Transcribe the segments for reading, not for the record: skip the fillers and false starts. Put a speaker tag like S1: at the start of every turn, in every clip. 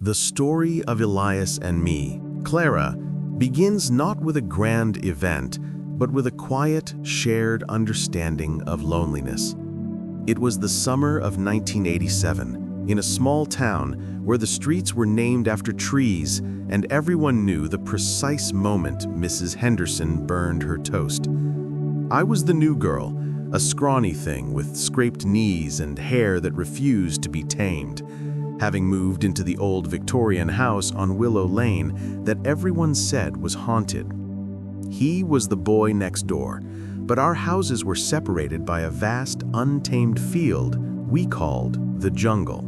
S1: The story of Elias and me, Clara, begins not with a grand event, but with a quiet, shared understanding of loneliness. It was the summer of 1987, in a small town where the streets were named after trees and everyone knew the precise moment Mrs. Henderson burned her toast. I was the new girl, a scrawny thing with scraped knees and hair that refused to be tamed, having moved into the old Victorian house on Willow Lane that everyone said was haunted. He was the boy next door, but our houses were separated by a vast, untamed field we called the jungle.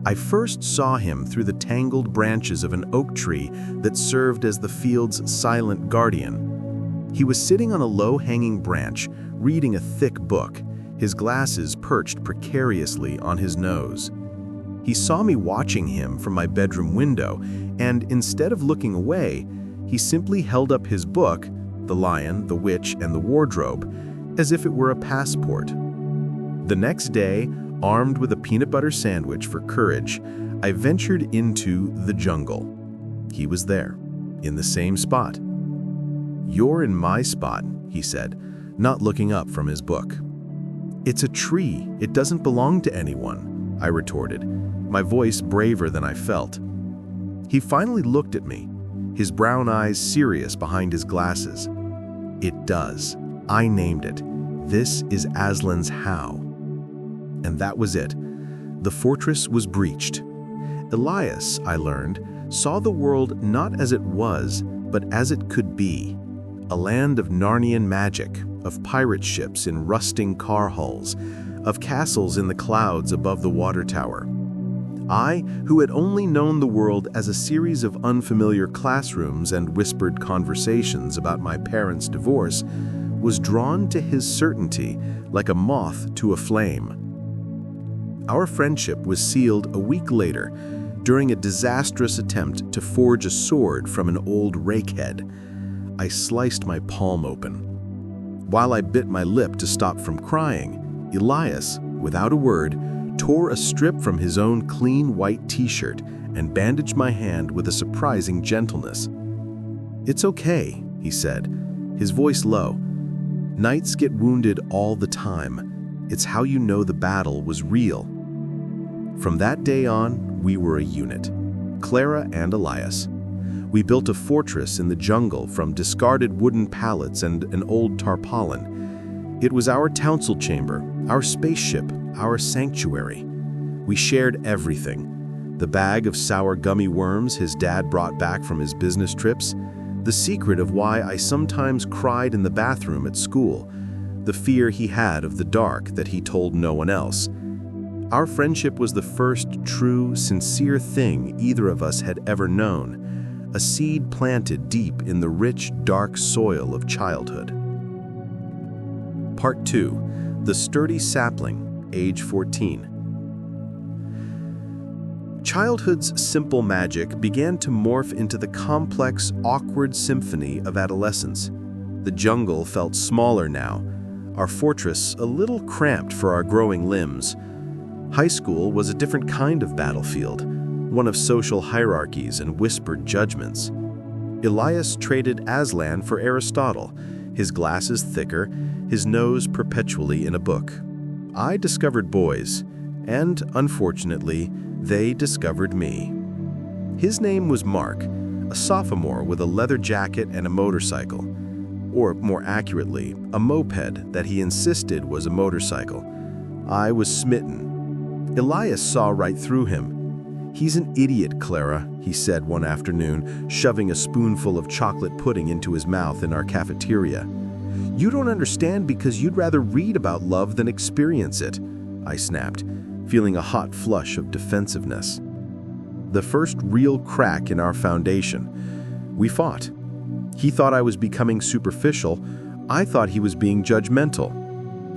S1: I first saw him through the tangled branches of an oak tree that served as the field's silent guardian. He was sitting on a low-hanging branch, reading a thick book, his glasses perched precariously on his nose. He saw me watching him from my bedroom window, and instead of looking away, he simply held up his book, The Lion, the Witch, and the Wardrobe, as if it were a passport. The next day, armed with a peanut butter sandwich for courage, I ventured into the jungle. He was there, in the same spot. "You're in my spot," he said, not looking up from his book. "It's a tree. It doesn't belong to anyone," I retorted, my voice braver than I felt. He finally looked at me, his brown eyes serious behind his glasses. "It does. I named it. This is Aslan's How." And that was it. The fortress was breached. Elias, I learned, saw the world not as it was, but as it could be. A land of Narnian magic, of pirate ships in rusting car hulls, of castles in the clouds above the water tower. I, who had only known the world as a series of unfamiliar classrooms and whispered conversations about my parents' divorce, was drawn to his certainty like a moth to a flame. Our friendship was sealed a week later during a disastrous attempt to forge a sword from an old rakehead. I sliced my palm open. While I bit my lip to stop from crying, Elias, without a word, tore a strip from his own clean white t-shirt and bandaged my hand with a surprising gentleness. "It's okay," he said, his voice low. "Knights get wounded all the time. It's how you know the battle was real." From that day on, we were a unit, Clara and Elias. We built a fortress in the jungle from discarded wooden pallets and an old tarpaulin. It was our council chamber, our spaceship, our sanctuary. We shared everything. The bag of sour gummy worms his dad brought back from his business trips, the secret of why I sometimes cried in the bathroom at school, the fear he had of the dark that he told no one else. Our friendship was the first true, sincere thing either of us had ever known, a seed planted deep in the rich, dark soil of childhood. Part 2. The Sturdy Sapling, age 14. Childhood's simple magic began to morph into the complex, awkward symphony of adolescence. The jungle felt smaller now, our fortress a little cramped for our growing limbs. High school was a different kind of battlefield, one of social hierarchies and whispered judgments. Elias traded Aslan for Aristotle, his glasses thicker, his nose perpetually in a book. I discovered boys, and, unfortunately, they discovered me. His name was Mark, a sophomore with a leather jacket and a motorcycle. Or, more accurately, a moped that he insisted was a motorcycle. I was smitten. Elias saw right through him. "He's an idiot, Clara," he said one afternoon, shoving a spoonful of chocolate pudding into his mouth in our cafeteria. "You don't understand because you'd rather read about love than experience it," I snapped, feeling a hot flush of defensiveness. The first real crack in our foundation. We fought. He thought I was becoming superficial. I thought he was being judgmental.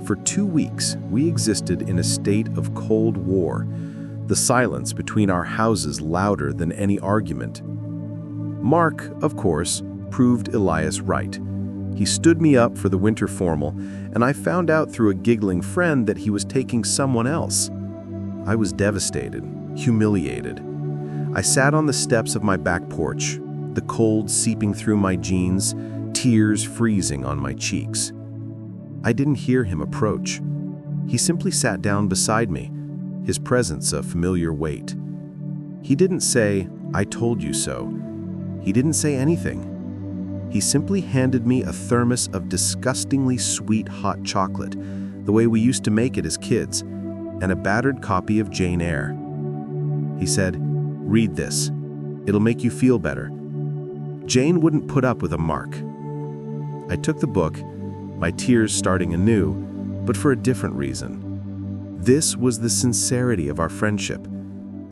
S1: For 2 weeks, we existed in a state of cold war, the silence between our houses louder than any argument. Mark, of course, proved Elias right. He stood me up for the winter formal, and I found out through a giggling friend that he was taking someone else. I was devastated, humiliated. I sat on the steps of my back porch, the cold seeping through my jeans, tears freezing on my cheeks. I didn't hear him approach. He simply sat down beside me, his presence a familiar weight. He didn't say, "I told you so." He didn't say anything. He simply handed me a thermos of disgustingly sweet hot chocolate, the way we used to make it as kids, and a battered copy of Jane Eyre. He said, "Read this. It'll make you feel better." Jane wouldn't put up with a mark. I took the book, my tears starting anew, but for a different reason. This was the sincerity of our friendship.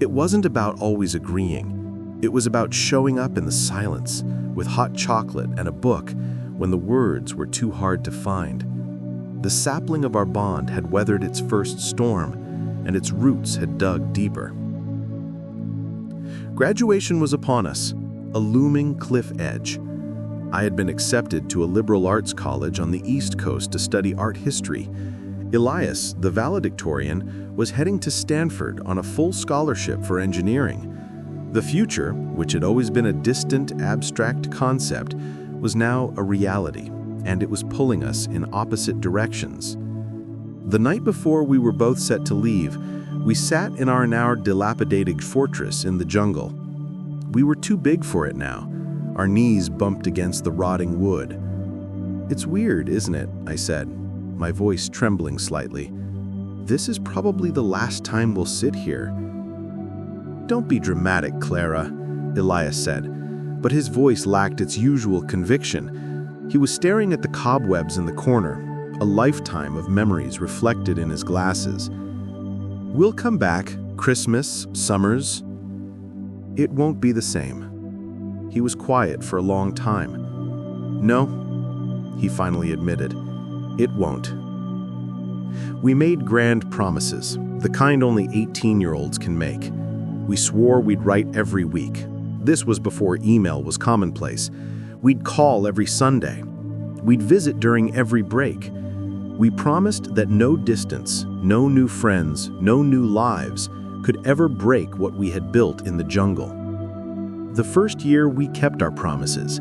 S1: It wasn't about always agreeing. It was about showing up in the silence, with hot chocolate and a book, when the words were too hard to find. The sapling of our bond had weathered its first storm, and its roots had dug deeper. Graduation was upon us, a looming cliff edge. I had been accepted to a liberal arts college on the East Coast to study art history. Elias, the valedictorian, was heading to Stanford on a full scholarship for engineering. The future, which had always been a distant, abstract concept, was now a reality, and it was pulling us in opposite directions. The night before we were both set to leave, we sat in our now dilapidated fortress in the jungle. We were too big for it now. Our knees bumped against the rotting wood. "It's weird, isn't it?" I said, my voice trembling slightly. "This is probably the last time we'll sit here." "Don't be dramatic, Clara," Elias said, but his voice lacked its usual conviction. He was staring at the cobwebs in the corner, a lifetime of memories reflected in his glasses. "We'll come back, Christmas, summers. It won't be the same." He was quiet for a long time. "No," he finally admitted, "it won't." We made grand promises, the kind only 18-year-olds can make. We swore we'd write every week. This was before email was commonplace. We'd call every Sunday. We'd visit during every break. We promised that no distance, no new friends, no new lives could ever break what we had built in the jungle. The first year, we kept our promises.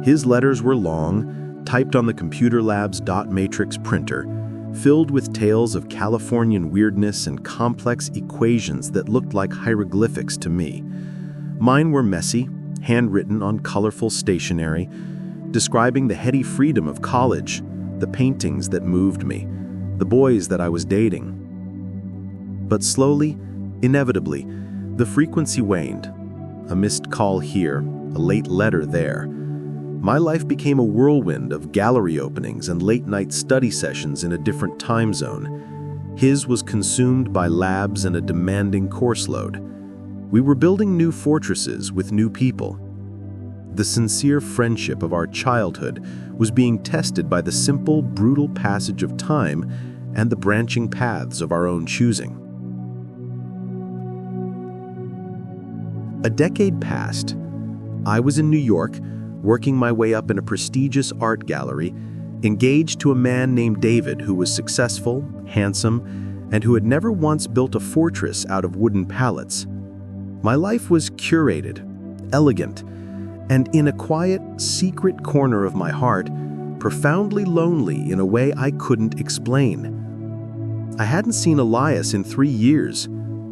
S1: His letters were long, typed on the Computer Lab's dot matrix printer, filled with tales of Californian weirdness and complex equations that looked like hieroglyphics to me. Mine were messy, handwritten on colorful stationery, describing the heady freedom of college, the paintings that moved me, the boys that I was dating. But slowly, inevitably, the frequency waned. A missed call here, a late letter there. My life became a whirlwind of gallery openings and late-night study sessions in a different time zone. His was consumed by labs and a demanding course load. We were building new fortresses with new people. The sincere friendship of our childhood was being tested by the simple, brutal passage of time and the branching paths of our own choosing. A decade passed. I was in New York, working my way up in a prestigious art gallery, engaged to a man named David who was successful, handsome, and who had never once built a fortress out of wooden pallets. My life was curated, elegant, and in a quiet, secret corner of my heart, profoundly lonely in a way I couldn't explain. I hadn't seen Elias in 3 years.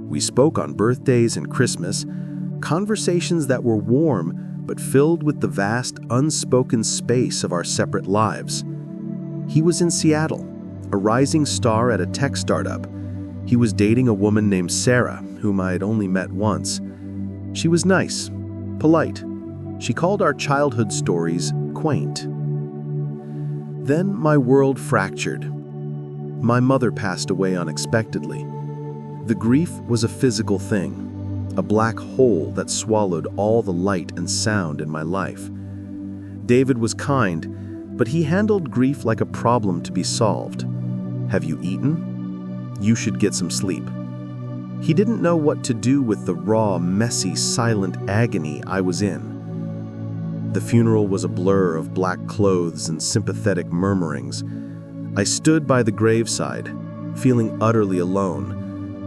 S1: We spoke on birthdays and Christmas, conversations that were warm but filled with the vast, unspoken space of our separate lives. He was in Seattle, a rising star at a tech startup. He was dating a woman named Sarah, whom I had only met once. She was nice, polite. She called our childhood stories quaint. Then my world fractured. My mother passed away unexpectedly. The grief was a physical thing, a black hole that swallowed all the light and sound in my life. David was kind, but he handled grief like a problem to be solved. "Have you eaten? You should get some sleep." He didn't know what to do with the raw, messy, silent agony I was in. The funeral was a blur of black clothes and sympathetic murmurings. I stood by the graveside, feeling utterly alone,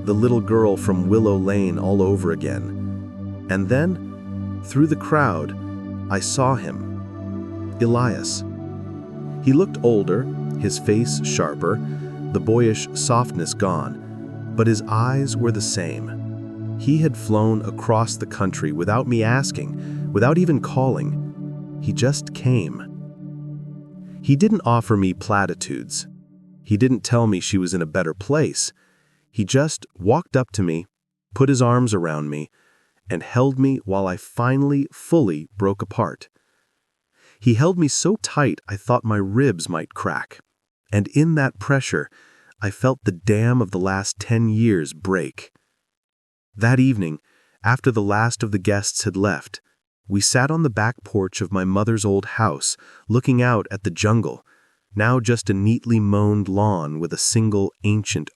S1: the little girl from Willow Lane all over again. And then, through the crowd, I saw him. Elias. He looked older, his face sharper, the boyish softness gone, but his eyes were the same. He had flown across the country without me asking, without even calling. He just came. He didn't offer me platitudes. He didn't tell me she was in a better place. He just walked up to me, put his arms around me, and held me while I finally, fully broke apart. He held me so tight I thought my ribs might crack. And in that pressure, I felt the dam of the last 10 years break. That evening, after the last of the guests had left, we sat on the back porch of my mother's old house, looking out at the jungle, now just a neatly mown lawn with a single ancient